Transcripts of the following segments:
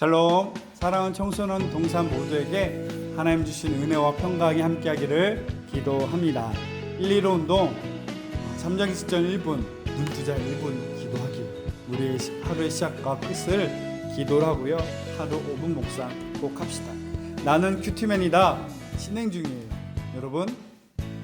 샬롬. 사랑하는 청소년 동산 모두에게 하나님 주신 은혜와 평강이 함께하기를 기도합니다. 115 운동 3장 시전 1분, 눈뜨자 1분 기도하기. 우리의 하루의 시작과 끝을 기도를 하고요. 하루 5분 묵상 꼭 합시다. 나는 큐티맨이다 진행 중이에요. 여러분,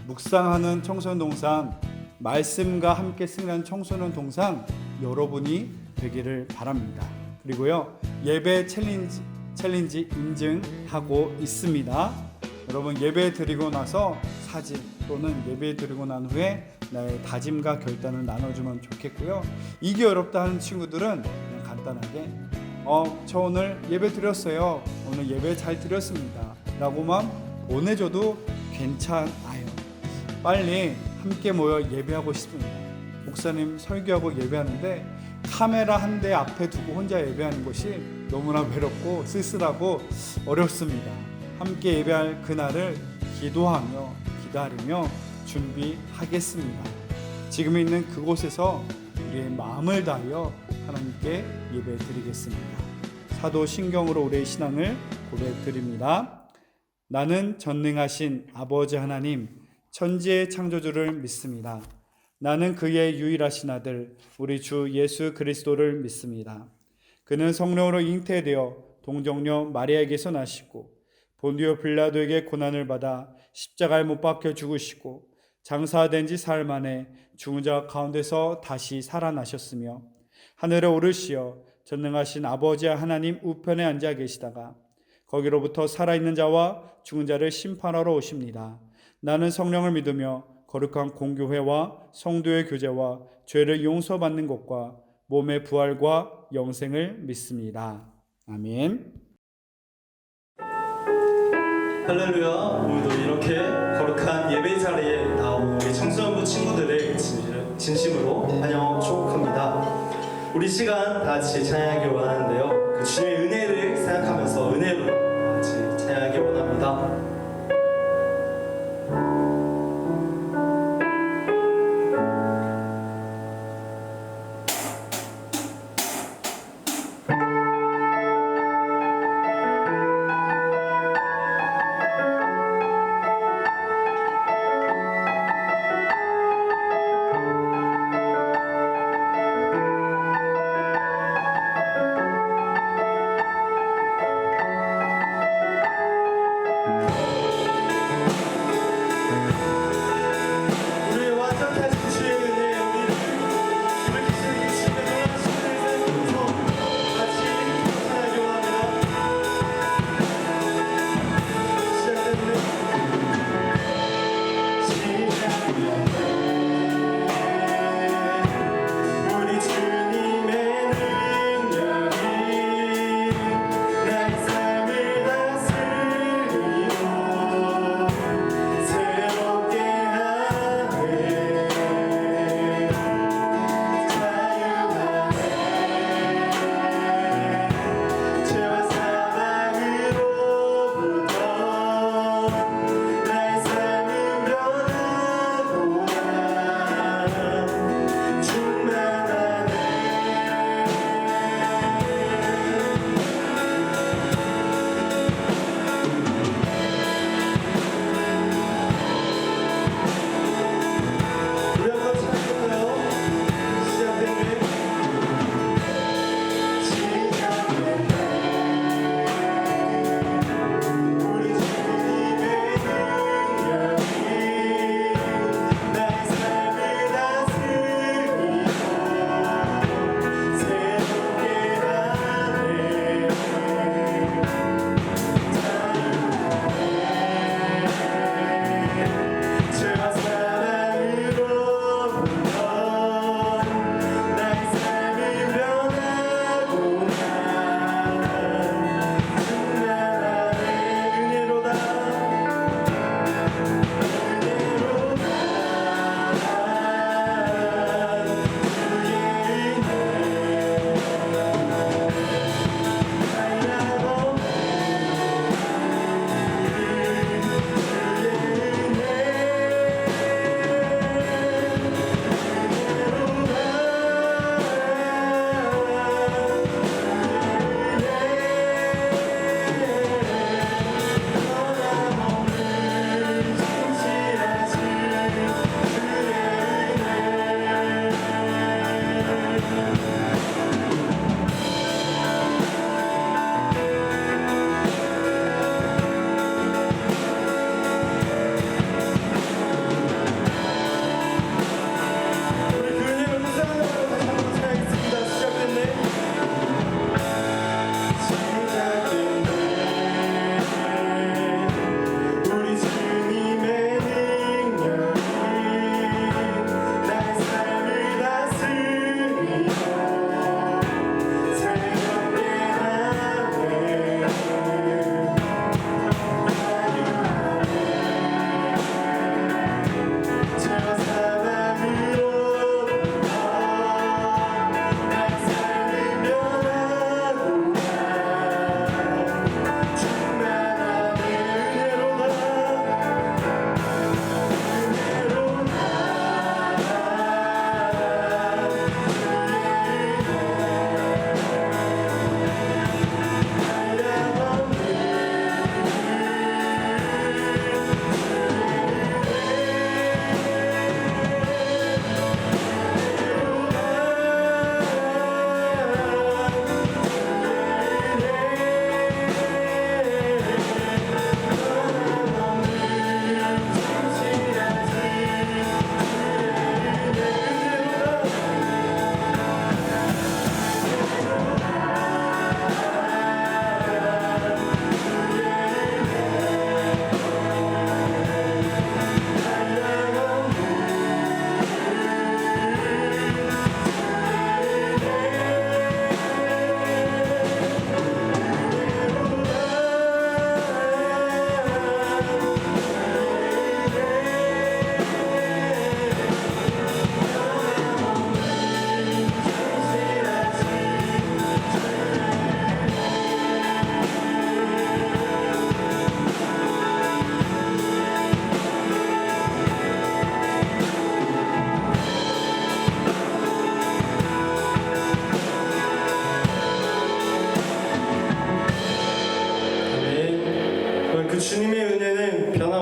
묵상하는 청소년 동산, 말씀과 함께 승리하는 청소년 동산 여러분이 되기를 바랍니다. 그리고요, 예배 챌린지 인증하고 있습니다. 여러분, 예배 드리고 나서 사진 또는 예배 드리고 난 후에 나의 다짐과 결단을 나눠주면 좋겠고요. 이게 어렵다 하는 친구들은 그냥 간단하게 저 오늘 예배 드렸어요, 오늘 예배 잘 드렸습니다 라고만 보내줘도 괜찮아요. 빨리 함께 모여 예배하고 싶습니다. 목사님 설교하고 예배하는데 카메라 한 대 앞에 두고 혼자 예배하는 것이 너무나 외롭고 쓸쓸하고 어렵습니다. 함께 예배할 그날을 기도하며 기다리며 준비하겠습니다. 지금 있는 그곳에서 우리의 마음을 다하여 하나님께 예배 드리겠습니다. 사도신경으로 우리의 신앙을 고백드립니다. 나는 전능하신 아버지 하나님, 천지의 창조주를 믿습니다. 나는 그의 유일하신 아들 우리 주 예수 그리스도를 믿습니다. 그는 성령으로 잉태되어 동정녀 마리아에게서 나시고 본디오 빌라도에게 고난을 받아 십자가에 못 박혀 죽으시고 장사된 지 사흘 만에 죽은 자 가운데서 다시 살아나셨으며 하늘에 오르시어 전능하신 아버지 하나님 우편에 앉아 계시다가 거기로부터 살아있는 자와 죽은 자를 심판하러 오십니다. 나는 성령을 믿으며 거룩한 공교회와 성도의 교제와 죄를 용서받는 것과 몸의 부활과 영생을 믿습니다. 아멘. 할렐루야. 오늘도 이렇게 거룩한 예배 자리에 나온 우리 청소년부 친구들을 진심으로 환영하고 축복합니다. 우리 시간 다 같이 찬양하길 원하는데요, 그 주님의 은혜를 생각하면서 은혜로 다 같이 찬양하길 원합니다.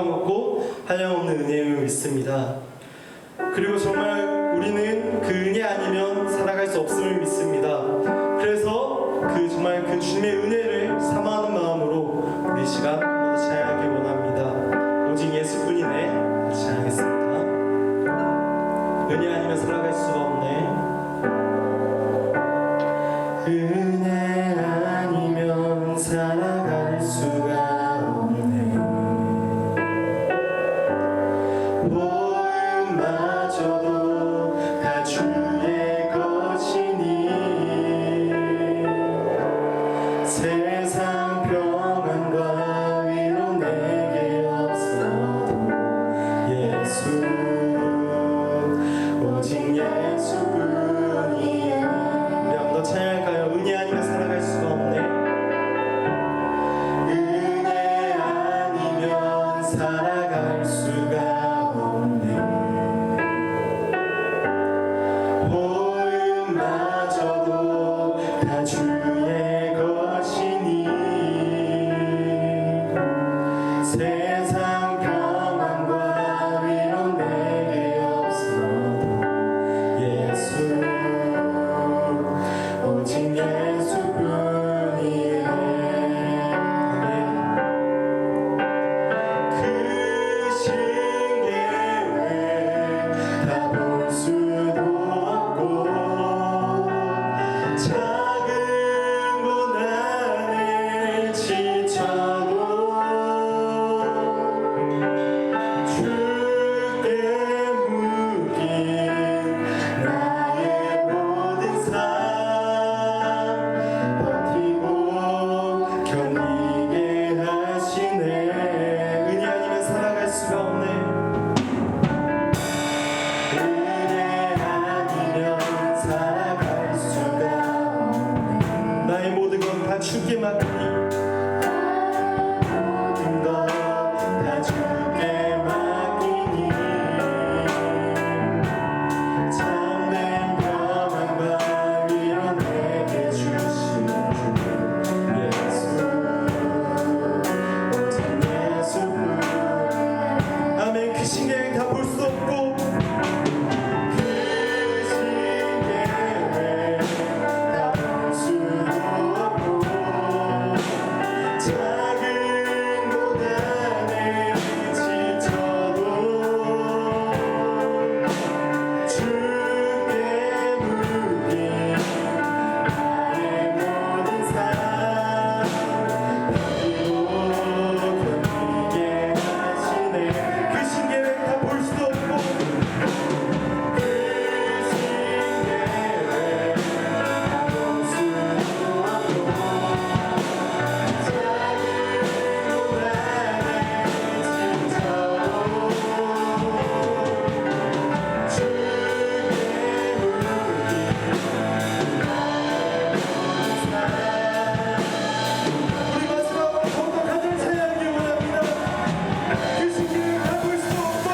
평강 받고 한량 없는 은혜임을 믿습니다. 그리고 정말 우리는 그 은혜 아니면 살아갈 수 없음을 믿습니다. 그래서 정말 그 주님의 은혜를 사모하는 마음으로 우리 시간 모두 찬양하기 원합니다. 오직 예수뿐이네. 같이 찬양하겠습니다. 은혜 아니면 살아갈 수가 없네. 은혜 아니면 살아갈 수가 없네. 모음마저도 다 주의 것이니 세상 평안과 위로 내게 없어도 예수 오직 예수뿐이네. 우리 한번 더 찬양할까요? 은혜 아니면 살아갈 수가 없네. 은혜 아니면 살아갈 수가 없네. 모음마저도 다 주의 것이니 세상 평안과 위로 내게 없어도 예수 오직 예수뿐이네. 그 신계획 다 볼 수도 없고 작은 고난을 지쳐도 주께 묶인 나의 모든 삶 버티고 견디게 하시네. 은혜 아니면 살아갈 수가 없네. 은혜 아니면 살아갈 수가 없네. 나의 모든 건 다 주께 맡기니 모든 것 다 주께 맡기니 참된 평안과 위로 내게 주신 주 예수 오직 예수뿐. 아멘. 그 신계획 다 볼 수 없고 그 신계획 다 볼 수도 없고 작은 고난에 지쳐도 주께 묶인 나의 모든 삶 버티고 견디게 하시네. 그 신계획 다 볼 수도 없고 그 신계획 다 볼 수도 없고 작은 고난에 지쳐도 주께 묶인 우리 마지막으로 더욱더 간절히 찬양하기 원합니다. 그 신계획 다 볼 수 없고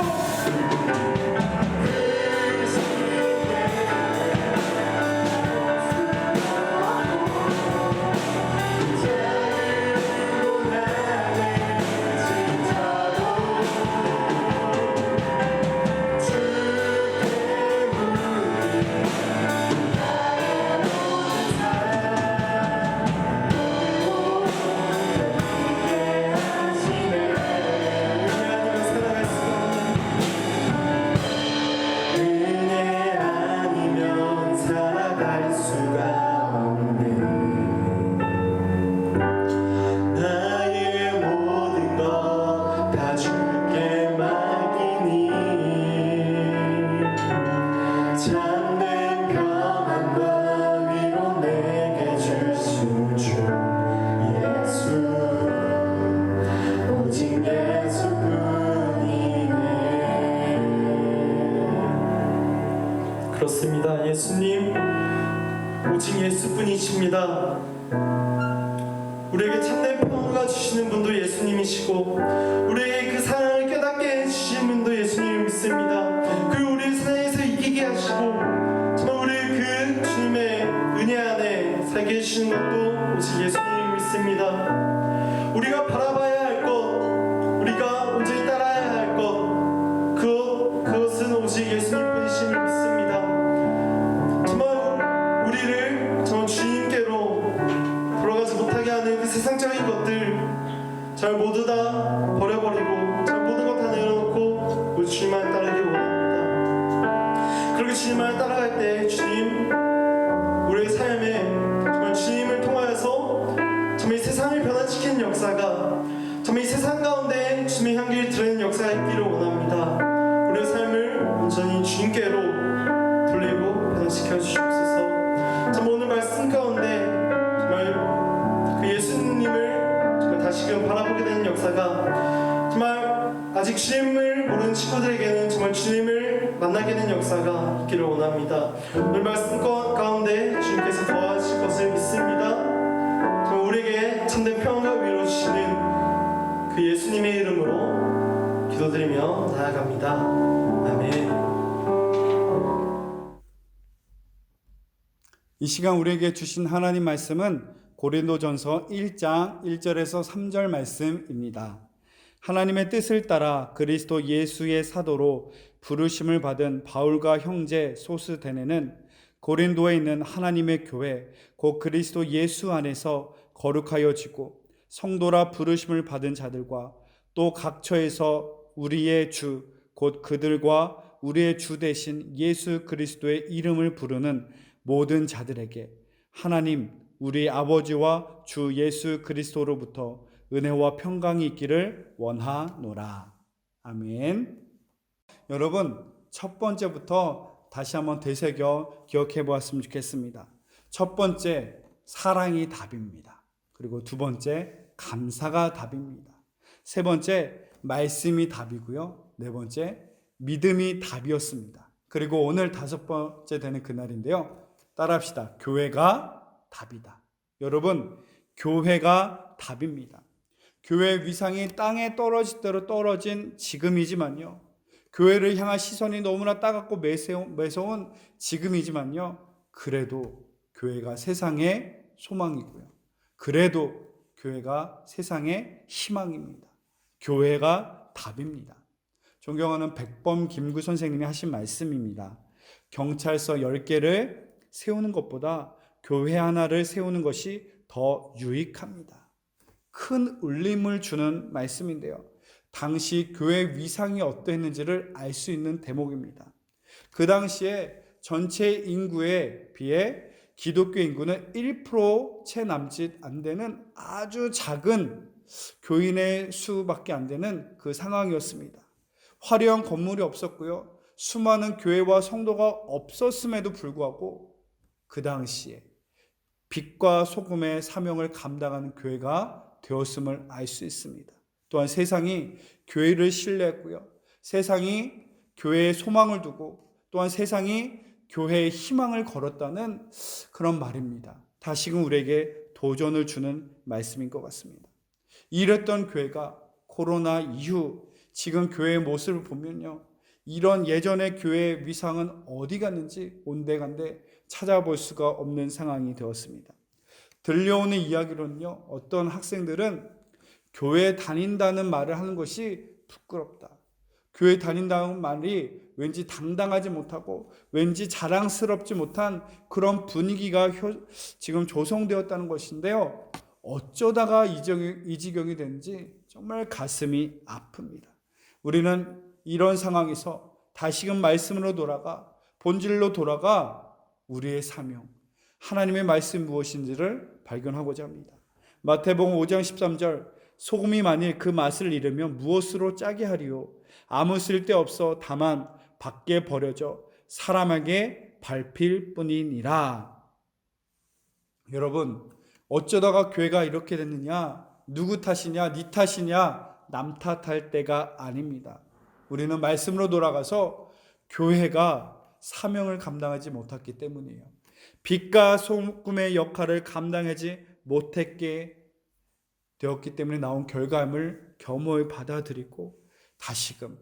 그 은혜 아니면 살아갈 수가 없네. 나의 모든 것 다 주께 맡기니 참된 평안과 위로 내게 주신 주 예수 오직 예수뿐이네. 그렇습니다. 예수님 오직 예수뿐이십니다. 우리에게 참된 평화가 주시는 분도 예수님이시고 우리에게 그 사랑을 깨닫게 해주시는 분도 예수님을 믿습니다. 그리고 우리를 세상에서 이기게 하시고 정말 우리를 그 주님의 은혜 안에 살게 해주시는 것도 오직 예수님을 믿습니다. 우리가 바라봐야 할 것, 우리가 온전히 따라야 생각이 드는 역사가 있기를 원합니다. 우리의 삶을 온전히 주님께로 돌리고 변화시켜 주시옵소서. 참 오늘 말씀 가운데 정말 그 예수님을 정말 다시금 바라보게 되는 역사가 정말 아직 주님을 모르는 친구들에게는 정말 주님을 만나게 되는 역사가 있기를 원합니다. 오늘 말씀 가운데 주님께서 도와주실 것을 믿습니다. 정말 우리에게 참된 평안과 위로를 주시는 그 예수님의 이름으로 기도드리며 나아갑니다. 아멘. 이 시간 우리에게 주신 하나님 말씀은 고린도전서 1장 1절에서 3절 말씀입니다. 하나님의 뜻을 따라 그리스도 예수의 사도로 부르심을 받은 바울과 형제 소스데네는 고린도에 있는 하나님의 교회 곧 그리스도 예수 안에서 거룩하여지고 성도라 부르심을 받은 자들과 또 각처에서 우리의 주 곧 그들과 우리의 주 되신 예수 그리스도의 이름을 부르는 모든 자들에게 하나님 우리 아버지와 주 예수 그리스도로부터 은혜와 평강이 있기를 원하노라. 아멘. 여러분, 첫 번째부터 다시 한번 되새겨 기억해 보았으면 좋겠습니다. 첫 번째, 사랑이 답입니다. 그리고 두 번째, 감사가 답입니다. 세 번째, 말씀이 답이고요. 네 번째, 믿음이 답이었습니다. 그리고 오늘 다섯 번째 되는 그날인데요. 따라합시다. 교회가 답이다. 여러분, 교회가 답입니다. 교회의 위상이 땅에 떨어질 대로 떨어진 지금이지만요. 교회를 향한 시선이 너무나 따갑고 매서운 지금이지만요. 그래도 교회가 세상의 소망이고요. 그래도 교회가 세상의 희망입니다. 교회가 답입니다. 존경하는 백범 김구 선생님이 하신 말씀입니다. 경찰서 10개를 세우는 것보다 교회 하나를 세우는 것이 더 유익합니다. 큰 울림을 주는 말씀인데요. 당시 교회 위상이 어떠했는지를 알 수 있는 대목입니다. 그 당시에 전체 인구에 비해 기독교 인구는 1% 채 남짓 안 되는 아주 작은 교인의 수밖에 안 되는 그 상황이었습니다. 화려한 건물이 없었고요. 수많은 교회와 성도가 없었음에도 불구하고 그 당시에 빛과 소금의 사명을 감당하는 교회가 되었음을 알 수 있습니다. 또한 세상이 교회를 신뢰했고요. 세상이 교회에 소망을 두고 또한 세상이 교회에 희망을 걸었다는 그런 말입니다. 다시금 우리에게 도전을 주는 말씀인 것 같습니다. 이랬던 교회가 코로나 이후 지금 교회의 모습을 보면요. 이런 예전의 교회의 위상은 어디 갔는지 온데간데 찾아볼 수가 없는 상황이 되었습니다. 들려오는 이야기로는요. 어떤 학생들은 교회 다닌다는 말을 하는 것이 부끄럽다. 교회 다닌다는 말이 왠지 당당하지 못하고 왠지 자랑스럽지 못한 그런 분위기가 지금 조성되었다는 것인데요. 어쩌다가 이 지경이 되는지 정말 가슴이 아픕니다. 우리는 이런 상황에서 다시금 말씀으로 돌아가 본질로 돌아가 우리의 사명, 하나님의 말씀이 무엇인지를 발견하고자 합니다. 마태복음 5장 13절 소금이 만일 그 맛을 잃으면 무엇으로 짜게 하리요? 아무 쓸데없어 다만 밖에 버려져 사람에게 밟힐 뿐이니라. 여러분, 어쩌다가 교회가 이렇게 됐느냐? 누구 탓이냐? 네 탓이냐? 남 탓할 때가 아닙니다. 우리는 말씀으로 돌아가서 교회가 사명을 감당하지 못했기 때문이에요. 빛과 소금의 역할을 감당하지 못했게 되었기 때문에 나온 결과물 겸허히 받아들이고 다시금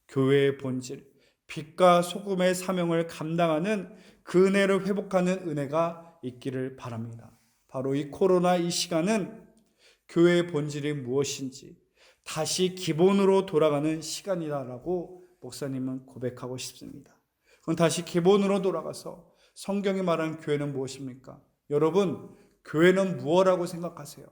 교회의 본질, 빛과 소금의 사명을 감당하는 그 은혜를 회복하는 은혜가 있기를 바랍니다. 바로 이 코로나 이 시간은 교회의 본질이 무엇인지 다시 기본으로 돌아가는 시간이다라고 목사님은 고백하고 싶습니다. 그럼 다시 기본으로 돌아가서 성경이 말하는 교회는 무엇입니까? 여러분, 교회는 무엇이라고 생각하세요?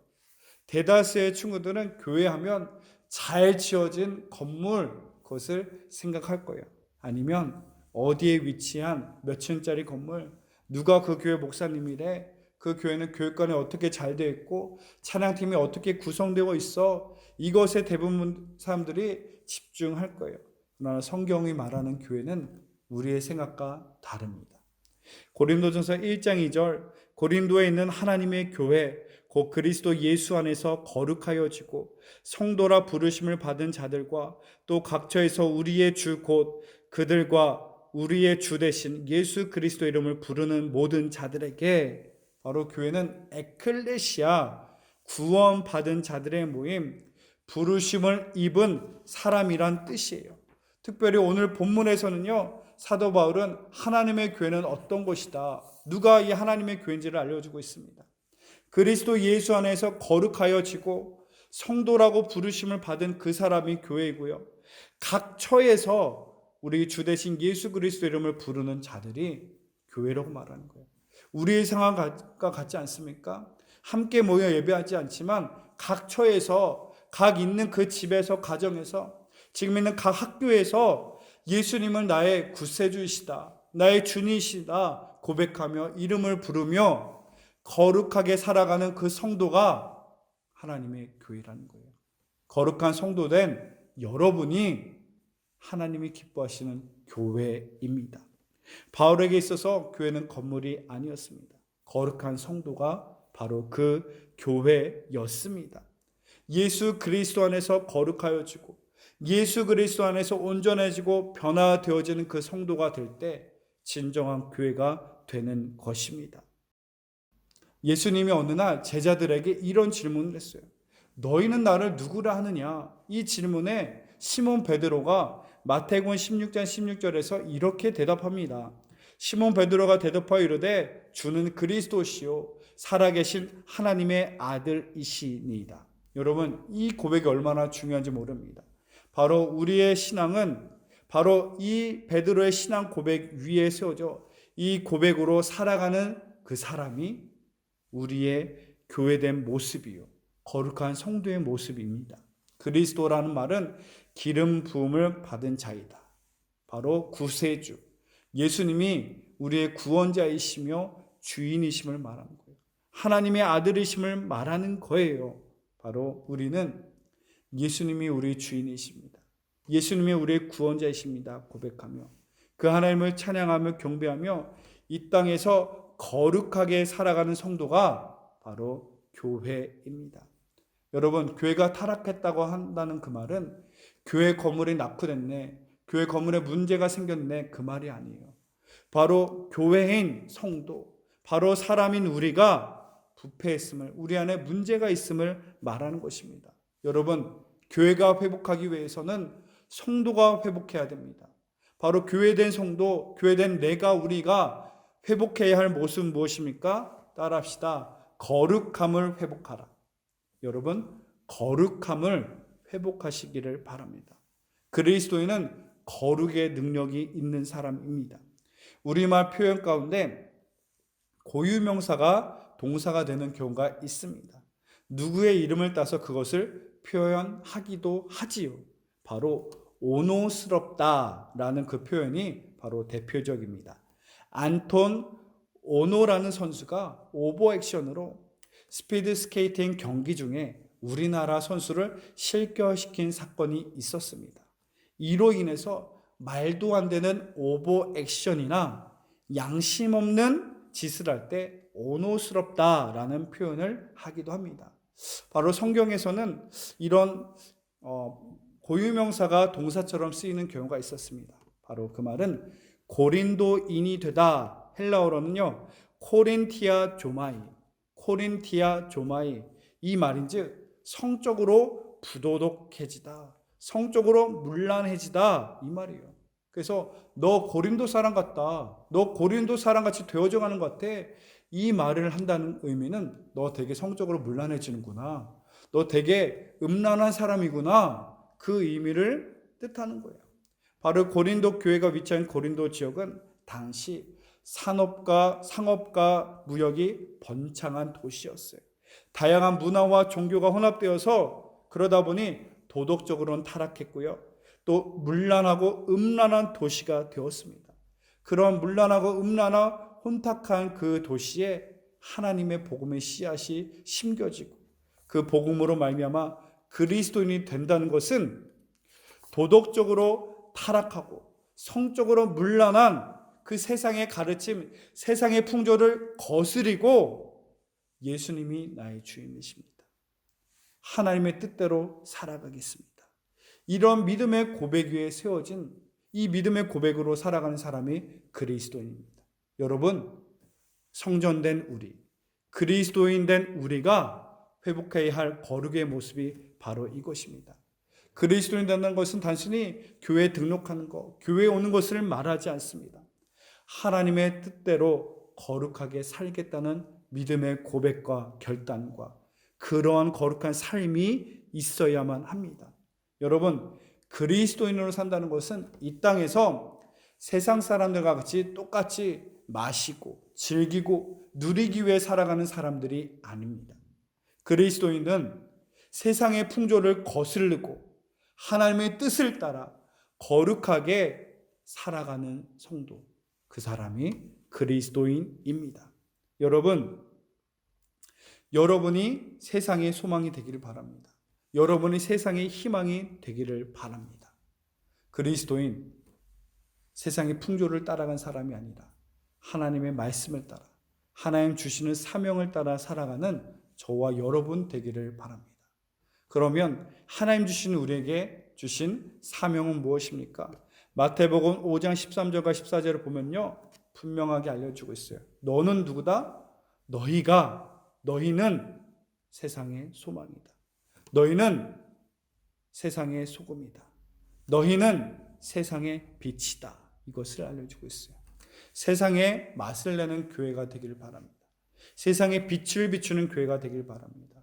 대다수의 친구들은 교회하면 잘 지어진 건물, 그것을 생각할 거예요. 아니면 어디에 위치한 몇 층짜리 건물, 누가 그 교회 목사님이래, 그 교회는 교육관이 어떻게 잘 되어 있고 찬양팀이 어떻게 구성되어 있어, 이것에 대부분 사람들이 집중할 거예요. 그러나 성경이 말하는 교회는 우리의 생각과 다릅니다. 고린도전서 1장 2절, 고린도에 있는 하나님의 교회 곧 그리스도 예수 안에서 거룩하여지고 성도라 부르심을 받은 자들과 또 각처에서 우리의 주 곧 그들과 우리의 주 대신 예수 그리스도 이름을 부르는 모든 자들에게, 바로 교회는 에클레시아, 구원받은 자들의 모임, 부르심을 입은 사람이란 뜻이에요. 특별히 오늘 본문에서는요, 사도 바울은 하나님의 교회는 어떤 것이다, 누가 이 하나님의 교회인지를 알려주고 있습니다. 그리스도 예수 안에서 거룩하여지고 성도라고 부르심을 받은 그 사람이 교회이고요, 각 처에서 우리 주 대신 예수 그리스도 이름을 부르는 자들이 교회라고 말하는 거예요. 우리의 상황과 같지 않습니까? 함께 모여 예배하지 않지만 각 처에서, 각 있는 그 집에서, 가정에서, 지금 있는 각 학교에서 예수님을 나의 구세주이시다, 나의 주님이시다 고백하며 이름을 부르며 거룩하게 살아가는 그 성도가 하나님의 교회라는 거예요. 거룩한 성도된 여러분이 하나님이 기뻐하시는 교회입니다. 바울에게 있어서 교회는 건물이 아니었습니다. 거룩한 성도가 바로 그 교회였습니다. 예수 그리스도 안에서 거룩하여지고 예수 그리스도 안에서 온전해지고 변화되어지는 그 성도가 될 때 진정한 교회가 되는 것입니다. 예수님이 어느 날 제자들에게 이런 질문을 했어요. 너희는 나를 누구라 하느냐? 이 질문에 시몬 베드로가 마태복음 16장 16절에서 이렇게 대답합니다. 시몬 베드로가 대답하여 이르되 주는 그리스도시요 살아계신 하나님의 아들이시니이다. 여러분, 이 고백이 얼마나 중요한지 모릅니다. 바로 우리의 신앙은 바로 이 베드로의 신앙 고백 위에 세워져 이 고백으로 살아가는 그 사람이 우리의 교회된 모습이요, 거룩한 성도의 모습입니다. 그리스도라는 말은 기름 부음을 받은 자이다. 바로 구세주, 예수님이 우리의 구원자이시며 주인이심을 말하는 거예요. 하나님의 아들이심을 말하는 거예요. 바로 우리는 예수님이 우리 주인이십니다. 예수님이 우리의 구원자이십니다 고백하며 그 하나님을 찬양하며 경배하며 이 땅에서 거룩하게 살아가는 성도가 바로 교회입니다. 여러분, 교회가 타락했다고 한다는 그 말은 교회 건물이 낙후됐네, 교회 건물에 문제가 생겼네, 그 말이 아니에요. 바로 교회인 성도, 바로 사람인 우리가 부패했음을, 우리 안에 문제가 있음을 말하는 것입니다. 여러분, 교회가 회복하기 위해서는 성도가 회복해야 됩니다. 바로 교회된 성도, 교회된 내가, 우리가 회복해야 할 모습은 무엇입니까? 따라합시다. 거룩함을 회복하라. 여러분, 거룩함을 회복하시기를 바랍니다. 그리스도인은 거룩의 능력이 있는 사람입니다. 우리말 표현 가운데 고유명사가 동사가 되는 경우가 있습니다. 누구의 이름을 따서 그것을 표현하기도 하지요. 바로 오노스럽다라는 그 표현이 바로 대표적입니다. 안톤 오노라는 선수가 오버액션으로 스피드 스케이팅 경기 중에 우리나라 선수를 실격시킨 사건이 있었습니다. 이로 인해서 말도 안 되는 오버액션이나 양심 없는 짓을 할 때 오노스럽다라는 표현을 하기도 합니다. 바로 성경에서는 이런 고유명사가 동사처럼 쓰이는 경우가 있었습니다. 바로 그 말은 고린도인이 되다, 헬라어로는요 코린티아 조마이, 코린티아 조마이, 이 말인즉 성적으로 부도덕해지다, 성적으로 문란해지다, 이 말이에요. 그래서 너 고린도 사람 같다, 너 고린도 사람 같이 되어져 가는 것 같아, 이 말을 한다는 의미는 너 되게 성적으로 문란해지는구나, 너 되게 음란한 사람이구나, 그 의미를 뜻하는 거예요. 바로 고린도 교회가 위치한 고린도 지역은 당시 산업과 상업과 무역이 번창한 도시였어요. 다양한 문화와 종교가 혼합되어서 그러다 보니 도덕적으로는 타락했고요, 또 문란하고 음란한 도시가 되었습니다. 그런 문란하고 음란하고 혼탁한 그 도시에 하나님의 복음의 씨앗이 심겨지고 그 복음으로 말미암아 그리스도인이 된다는 것은 도덕적으로 타락하고 성적으로 문란한 그 세상의 가르침, 세상의 풍조를 거스리고 예수님이 나의 주인이십니다. 하나님의 뜻대로 살아가겠습니다. 이런 믿음의 고백 위에 세워진 이 믿음의 고백으로 살아가는 사람이 그리스도인입니다. 여러분, 성전된 우리, 그리스도인 된 우리가 회복해야 할 거룩의 모습이 바로 이것입니다. 그리스도인 된다는 것은 단순히 교회에 등록하는 것, 교회에 오는 것을 말하지 않습니다. 하나님의 뜻대로 거룩하게 살겠다는 믿음의 고백과 결단과 그러한 거룩한 삶이 있어야만 합니다. 여러분, 그리스도인으로 산다는 것은 이 땅에서 세상 사람들과 같이 똑같이 마시고 즐기고 누리기 위해 살아가는 사람들이 아닙니다. 그리스도인은 세상의 풍조를 거스르고 하나님의 뜻을 따라 거룩하게 살아가는 성도, 그 사람이 그리스도인입니다. 여러분이 세상의 소망이 되기를 바랍니다. 여러분이 세상의 희망이 되기를 바랍니다. 그리스도인, 세상의 풍조를 따라간 사람이 아니라 하나님의 말씀을 따라 하나님 주시는 사명을 따라 살아가는 저와 여러분 되기를 바랍니다. 그러면 하나님 주신 우리에게 주신 사명은 무엇입니까? 마태복음 5장 13절과 14절을 보면요, 분명하게 알려주고 있어요. 너는 누구다? 너희는 세상의 소망이다. 너희는 세상의 소금이다. 너희는 세상의 빛이다. 이것을 알려주고 있어요. 세상에 맛을 내는 교회가 되기를 바랍니다. 세상에 빛을 비추는 교회가 되기를 바랍니다.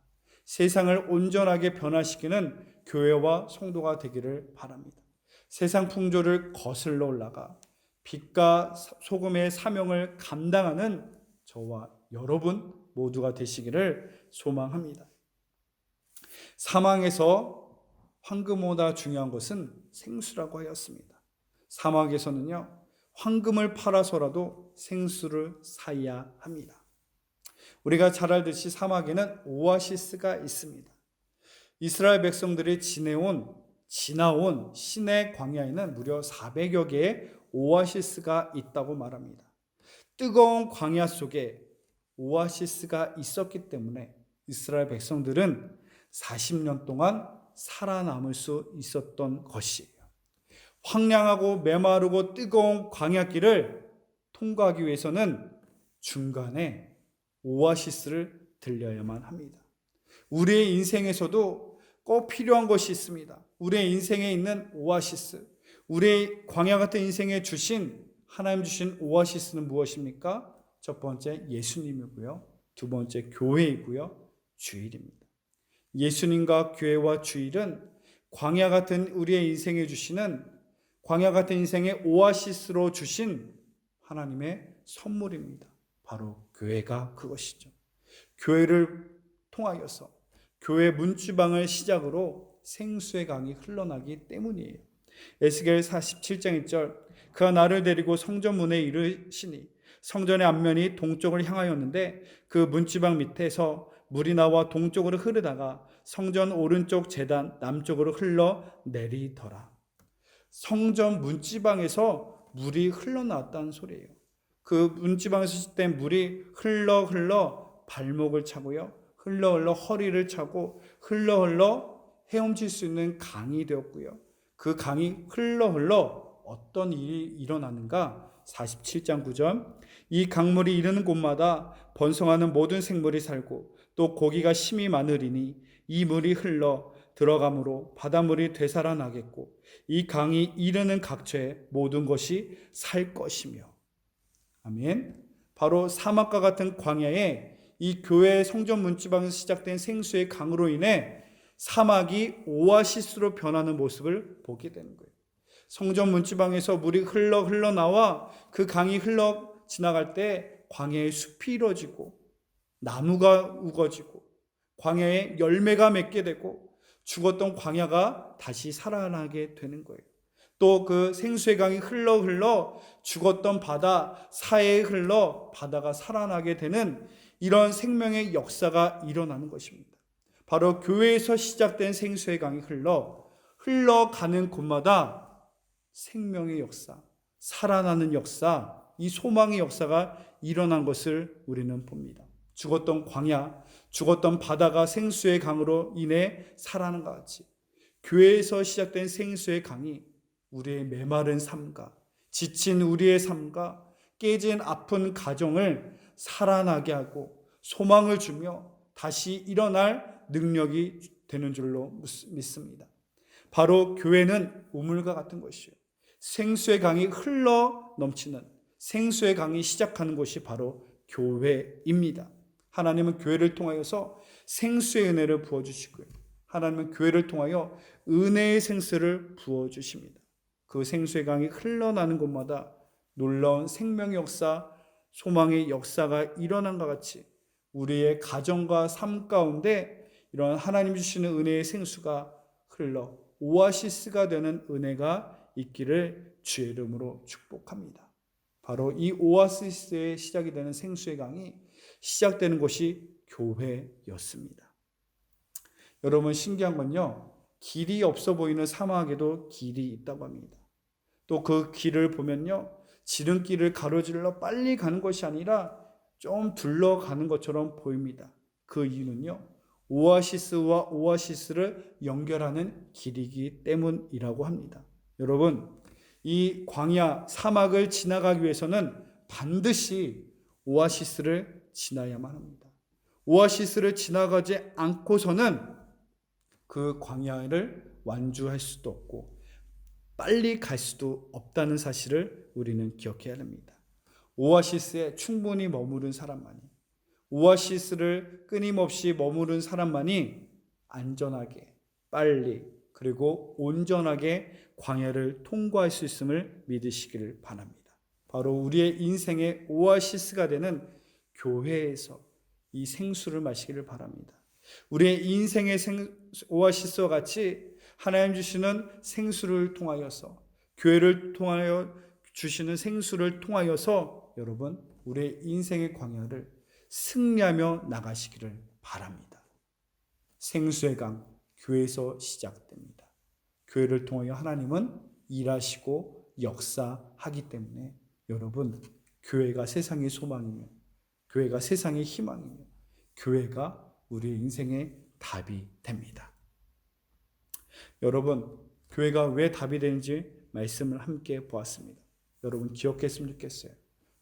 세상을 온전하게 변화시키는 교회와 성도가 되기를 바랍니다. 세상 풍조를 거슬러 올라가 빛과 소금의 사명을 감당하는 저와 여러분 모두가 되시기를 소망합니다. 사망에서 황금보다 중요한 것은 생수라고 하였습니다. 사막에서는요, 황금을 팔아서라도 생수를 사야 합니다. 우리가 잘 알듯이 사막에는 오아시스가 있습니다. 이스라엘 백성들이 지나온 시내 광야에는 무려 400여 개의 오아시스가 있다고 말합니다. 뜨거운 광야 속에 오아시스가 있었기 때문에 이스라엘 백성들은 40년 동안 살아남을 수 있었던 것이에요. 황량하고 메마르고 뜨거운 광야길을 통과하기 위해서는 중간에 오아시스를 들려야만 합니다. 우리의 인생에서도 꼭 필요한 것이 있습니다. 우리의 인생에 있는 오아시스, 우리의 광야 같은 인생에 주신 하나님 주신 오아시스는 무엇입니까? 첫 번째 예수님이고요. 두 번째 교회이고요. 주일입니다. 예수님과 교회와 주일은 광야 같은 우리의 인생에 주시는 광야 같은 인생의 오아시스로 주신 하나님의 선물입니다. 바로 교회가 그것이죠. 교회를 통하여서 교회 문지방을 시작으로 생수의 강이 흘러나기 때문이에요. 에스겔 47장 1절, 그가 나를 데리고 성전 문에 이르시니 성전의 앞면이 동쪽을 향하였는데 그 문지방 밑에서 물이 나와 동쪽으로 흐르다가 성전 오른쪽 제단 남쪽으로 흘러 내리더라. 성전 문지방에서 물이 흘러나왔다는 소리예요. 그 문지방에서 때 물이 흘러 발목을 차고요, 흘러 허리를 차고 흘러 헤엄칠 수 있는 강이 되었고요. 그 강이 흘러 어떤 일이 일어나는가? 47장 9절, 이 강물이 이르는 곳마다 번성하는 모든 생물이 살고 또 고기가 심이 많으리니 이 물이 흘러 들어가므로 바닷물이 되살아나겠고 이 강이 이르는 각처에 모든 것이 살 것이며. 아멘. 바로 사막과 같은 광야에 이 교회의 성전 문지방에서 시작된 생수의 강으로 인해 사막이 오아시스로 변하는 모습을 보게 되는 거예요. 성전 문지방에서 물이 흘러 나와 그 강이 흘러 지나갈 때 광야의 숲이 이루어지고 나무가 우거지고 광야에 열매가 맺게 되고 죽었던 광야가 다시 살아나게 되는 거예요. 또 그 생수의 강이 흘러 죽었던 바다 사이에 흘러 바다가 살아나게 되는 이런 생명의 역사가 일어나는 것입니다. 바로 교회에서 시작된 생수의 강이 흘러가는 곳마다 생명의 역사, 살아나는 역사, 이 소망의 역사가 일어난 것을 우리는 봅니다. 죽었던 광야, 죽었던 바다가 생수의 강으로 인해 살아나는 것 같이 교회에서 시작된 생수의 강이 우리의 메마른 삶과 지친 우리의 삶과 깨진 아픈 가정을 살아나게 하고 소망을 주며 다시 일어날 능력이 되는 줄로 믿습니다. 바로 교회는 우물과 같은 것이요, 생수의 강이 흘러 넘치는, 생수의 강이 시작하는 곳이 바로 교회입니다. 하나님은 교회를 통하여서 생수의 은혜를 부어주시고요, 하나님은 교회를 통하여 은혜의 생수를 부어주십니다. 그 생수의 강이 흘러나는 곳마다 놀라운 생명의 역사, 소망의 역사가 일어난 것 같이 우리의 가정과 삶 가운데 이런 하나님 주시는 은혜의 생수가 흘러 오아시스가 되는 은혜가 있기를 주의 이름으로 축복합니다. 바로 이 오아시스의 시작이 되는 생수의 강이 시작되는 곳이 교회였습니다. 여러분, 신기한 건요, 길이 없어 보이는 사막에도 길이 있다고 합니다. 또 그 길을 보면요, 지름길을 가로질러 빨리 가는 것이 아니라 좀 둘러가는 것처럼 보입니다. 그 이유는요, 오아시스와 오아시스를 연결하는 길이기 때문이라고 합니다. 여러분, 이 광야 사막을 지나가기 위해서는 반드시 오아시스를 지나야만 합니다. 오아시스를 지나가지 않고서는 그 광야를 완주할 수도 없고 빨리 갈 수도 없다는 사실을 우리는 기억해야 합니다. 오아시스에 충분히 머무른 사람만이, 오아시스를 끊임없이 머무른 사람만이 안전하게, 빨리, 그리고 온전하게 광야를 통과할 수 있음을 믿으시기를 바랍니다. 바로 우리의 인생의 오아시스가 되는 교회에서 이 생수를 마시기를 바랍니다. 우리의 인생의 오아시스와 같이 하나님 주시는 생수를 통하여서, 교회를 통하여 주시는 생수를 통하여서 여러분, 우리의 인생의 광야를 승리하며 나가시기를 바랍니다. 생수의 강, 교회에서 시작됩니다. 교회를 통하여 하나님은 일하시고 역사하기 때문에 여러분, 교회가 세상의 소망이며, 교회가 세상의 희망이며, 교회가 우리의 인생의 답이 됩니다. 여러분, 교회가 왜 답이 되는지 말씀을 함께 보았습니다. 여러분, 기억했으면 좋겠어요.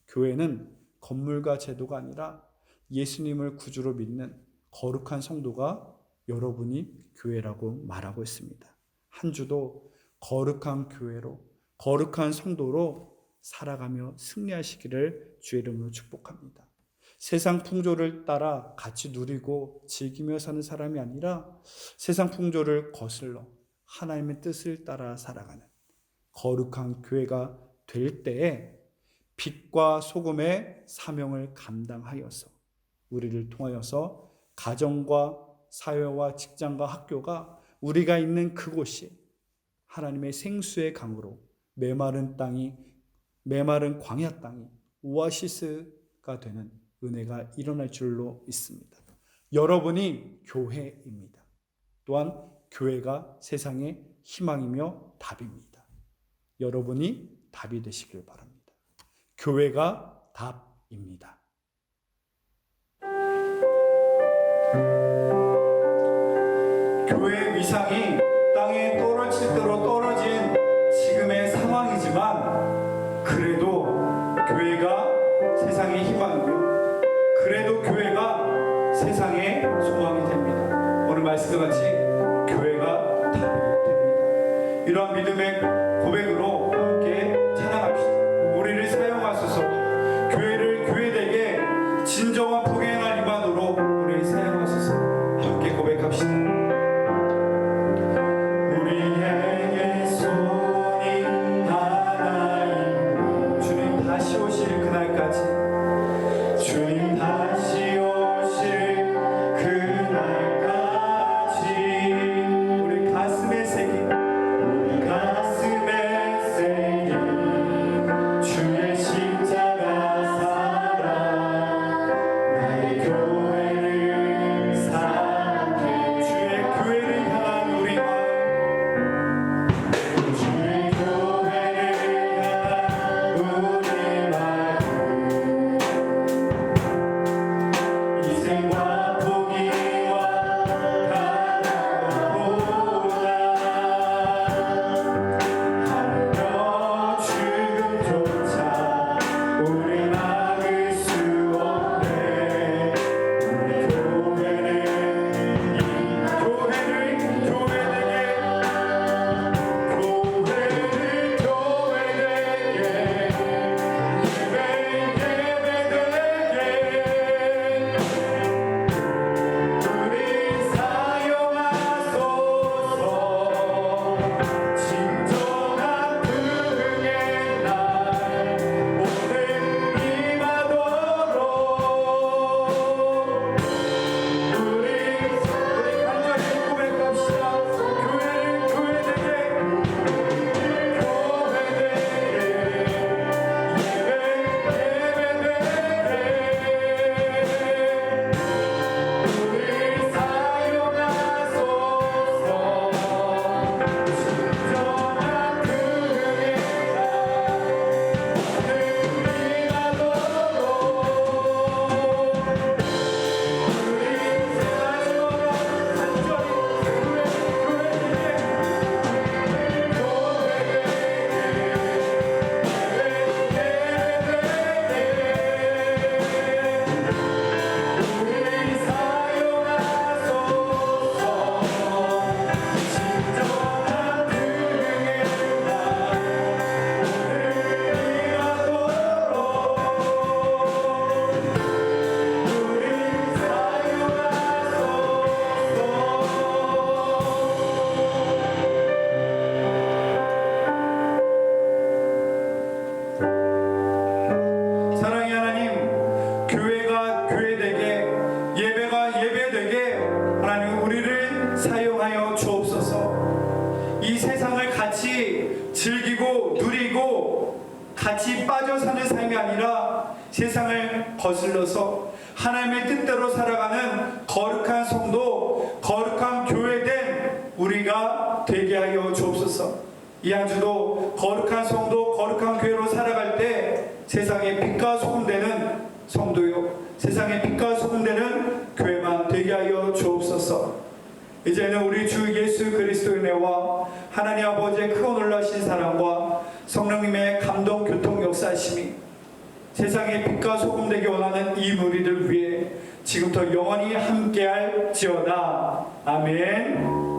교회는 건물과 제도가 아니라 예수님을 구주로 믿는 거룩한 성도가 여러분이 교회라고 말하고 있습니다. 한 주도 거룩한 교회로, 거룩한 성도로 살아가며 승리하시기를 주의 이름으로 축복합니다. 세상 풍조를 따라 같이 누리고 즐기며 사는 사람이 아니라 세상 풍조를 거슬러 하나님의 뜻을 따라 살아가는 거룩한 교회가 될 때에 빛과 소금의 사명을 감당하여서 우리를 통하여서 가정과 사회와 직장과 학교가 우리가 있는 그곳이 하나님의 생수의 강으로 메마른 땅이, 메마른 광야 땅이 오아시스가 되는 은혜가 일어날 줄로 믿습니다. 여러분이 교회입니다. 또한 교회가 세상의 희망이며 답입니다. 여러분이 답이 되시길 바랍니다. 교회가 답입니다. 교회의 위상이 땅에 떨어질 대로 떨어진 지금의 상황이지만 그래도 교회가 세상의 희망이며 그래도 교회가 세상의 소망이 됩니다. 오늘 말씀과 같이 교회가 답이 됩니다. 이러한 믿음의 고백으로 함께 찬양합시다. 우리를 사용하소서. 교회를 교회되게 진정한 복행할 이만으로 우리를 사용하소서. 함께 고백합시다. 가슴에 빠져 사는 삶이 아니라 세상을 거슬러서 하나님의 뜻대로 살아가는 거룩한 성도, 거룩한 교회된 우리가 되게 하여 주옵소서. 이 한 주도 거룩한 성도, 거룩한 교회로 살아갈 때 세상의 빛과 소금 되는 성도요, 세상의 빛과 소금 되는 교회만 되게 하여 주옵소서. 이제는 우리 주 예수 그리스도의 은혜와 하나님 아버지의 크고 놀라신 사랑과 성령님의 감동 교통 역사하심이 세상의 빛과 소금 되기 원하는 이 무리를 위해 지금부터 영원히 함께할지어다. 아멘.